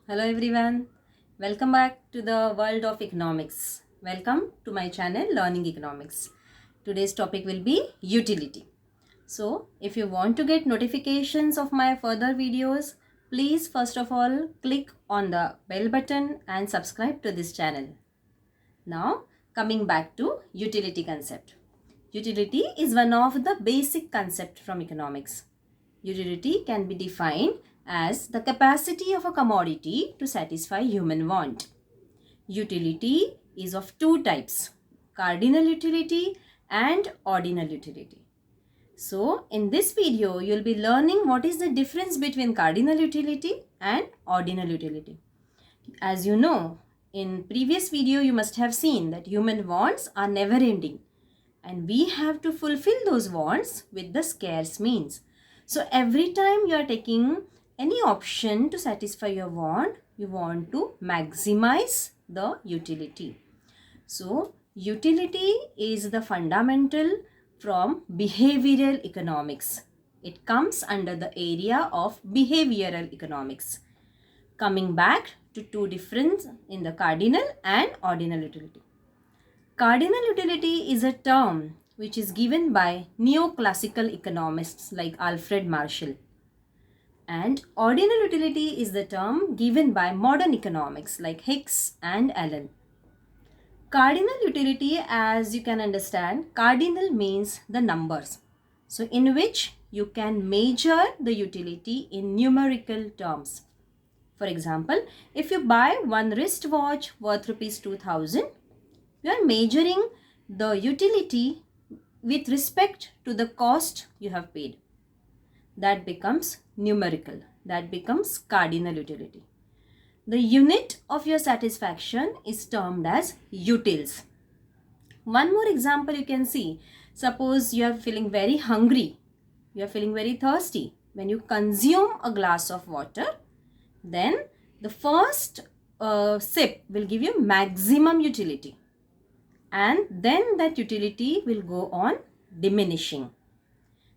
Hello everyone. Welcome back to the world of economics. Welcome to my channel Learning Economics. Today's topic will be utility. So, if you want to get notifications of my further videos, please first of all click on the bell button and subscribe to this channel. Now, coming back to utility concept. Utility is one of the basic concepts from economics. Utility can be defined as the capacity of a commodity to satisfy human want. Utility is of two types, cardinal utility and ordinal utility. So, in this video, you will be learning what is the difference between cardinal utility and ordinal utility. As you know, in previous video, you must have seen that human wants are never ending and we have to fulfill those wants with the scarce means. So every time you are taking any option to satisfy your want, you want to maximize the utility. So utility is the fundamental from behavioral economics. It comes under the area of behavioral economics. Coming back to two difference in the cardinal and ordinal utility. Cardinal utility is a term which is given by neoclassical economists like Alfred Marshall. And ordinal utility is the term given by modern economics like Hicks and Allen. Cardinal utility, as you can understand, cardinal means the numbers. So in which you can measure the utility in numerical terms. For example, if you buy one wristwatch worth rupees 2000, you are measuring the utility with respect to the cost you have paid. That becomes numerical. That becomes cardinal utility. The unit of your satisfaction is termed as utils. One more example you can see. Suppose you are feeling very hungry. You are feeling very thirsty. When you consume a glass of water, then the first sip will give you maximum utility. And then that utility will go on diminishing.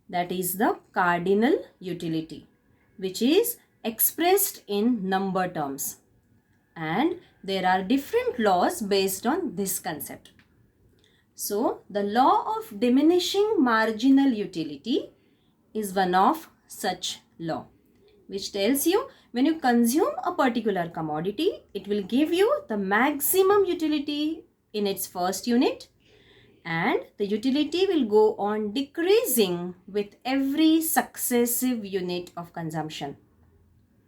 That is the cardinal utility, which is expressed in number terms. And there are different laws based on this concept. So, the law of diminishing marginal utility is one of such law, which tells you when you consume a particular commodity, it will give you the maximum utility in its first unit, and the utility will go on decreasing with every successive unit of consumption.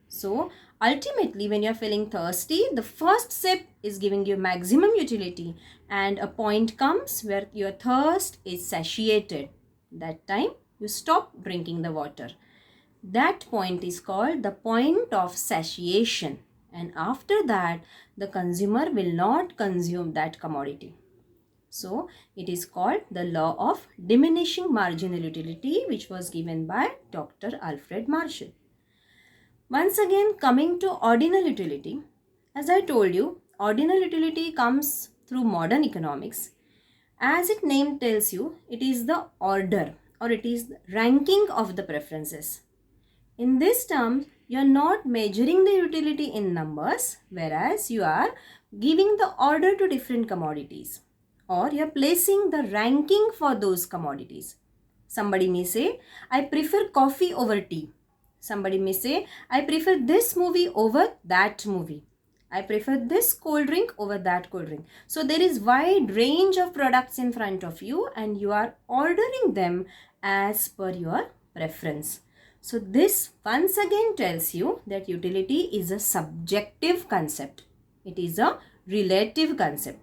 So ultimately, when you are feeling thirsty, the first sip is giving you maximum utility, and a point comes where your thirst is satiated. That time you stop drinking the water. That point is called the point of satiation, and after that the consumer will not consume that commodity. So it is called the law of diminishing marginal utility, which was given by Dr. Alfred Marshall. Once again, coming to ordinal utility, as I told you, ordinal utility comes through modern economics. As its name tells you, it is the order or it is the ranking of the preferences. In this term, you are not measuring the utility in numbers, whereas you are giving the order to different commodities, or you are placing the ranking for those commodities. Somebody may say, I prefer coffee over tea. Somebody may say, I prefer this movie over that movie. I prefer this cold drink over that cold drink. So there is wide range of products in front of you and you are ordering them as per your preference. So this once again tells you that utility is a subjective concept. It is a relative concept.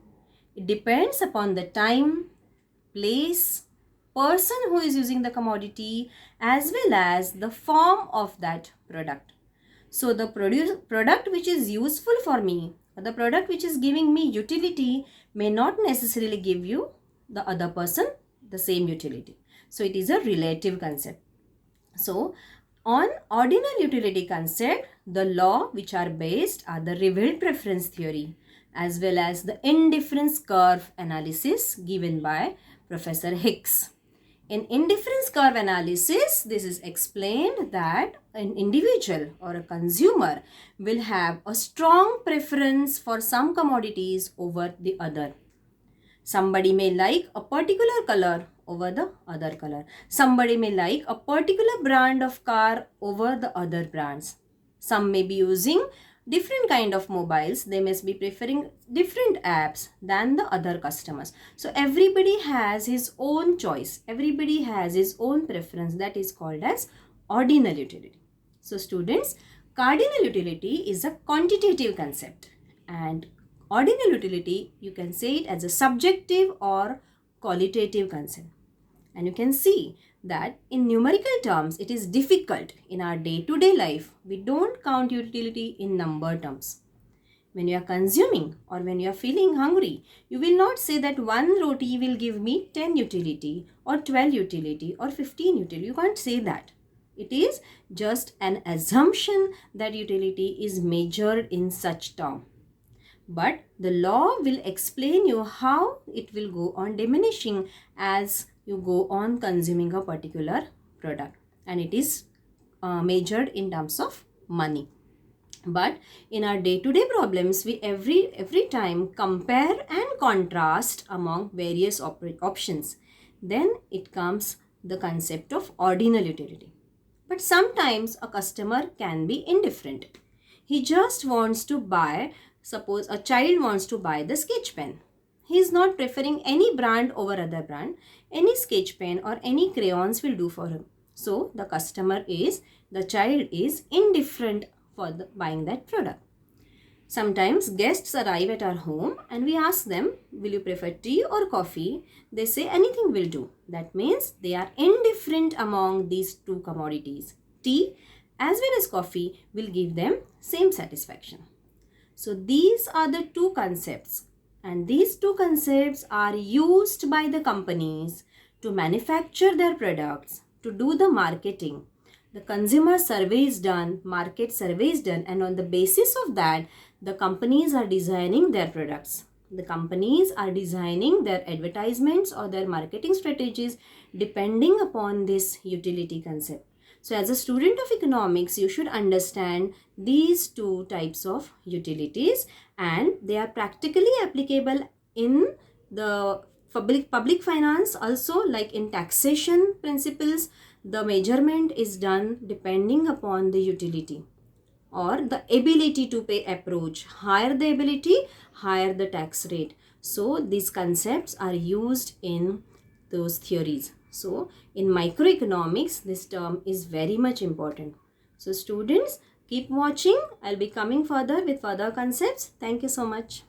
It depends upon the time, place, person who is using the commodity as well as the form of that product. So the product which is useful for me or the product which is giving me utility may not necessarily give you the other person the same utility. So it is a relative concept. So on ordinal utility concept, the law which are based are the revealed preference theory as well as the indifference curve analysis given by Professor Hicks. In indifference curve analysis, this is explained that an individual or a consumer will have a strong preference for some commodities over the other. Somebody may like a particular color over the other color. Somebody may like a particular brand of car over the other brands. Some may be using different kind of mobiles. They must be preferring different apps than the other customers. So everybody has his own choice. Everybody has his own preference. That is called as ordinal utility. So students, cardinal utility is a quantitative concept, and ordinal utility, you can say it as a subjective or qualitative concept. And you can see that in numerical terms, it is difficult in our day-to-day life. We don't count utility in number terms. When you are consuming or when you are feeling hungry, you will not say that one roti will give me 10 utility or 12 utility or 15 utility. You can't say that. It is just an assumption that utility is measured in such term. But the law will explain you how it will go on diminishing as you go on consuming a particular product, and it is measured in terms of money. But in our day-to-day problems, we every time compare and contrast among various options. Then it comes the concept of ordinal utility. But sometimes a customer can be indifferent. He just wants to buy, suppose a child wants to buy the sketch pen. He is not preferring any brand over other brand. Any sketch pen or any crayons will do for him. So the child is indifferent for buying that product. Sometimes guests arrive at our home and we ask them, will you prefer tea or coffee? They say anything will do. That means they are indifferent among these two commodities. Tea as well as coffee will give them same satisfaction. So these are the two concepts, and these two concepts are used by the companies to manufacture their products, to do the marketing. The consumer survey is done, market survey is done, and on the basis of that, the companies are designing their products. The companies are designing their advertisements or their marketing strategies depending upon this utility concept. So as a student of economics, you should understand these two types of utilities, and they are practically applicable in the public finance also, like in taxation principles. The measurement is done depending upon the utility or the ability to pay approach. Higher the ability, higher the tax rate. So these concepts are used in those theories. So in microeconomics, this term is very much important. So students, keep watching. I'll be coming further with further concepts. Thank you so much.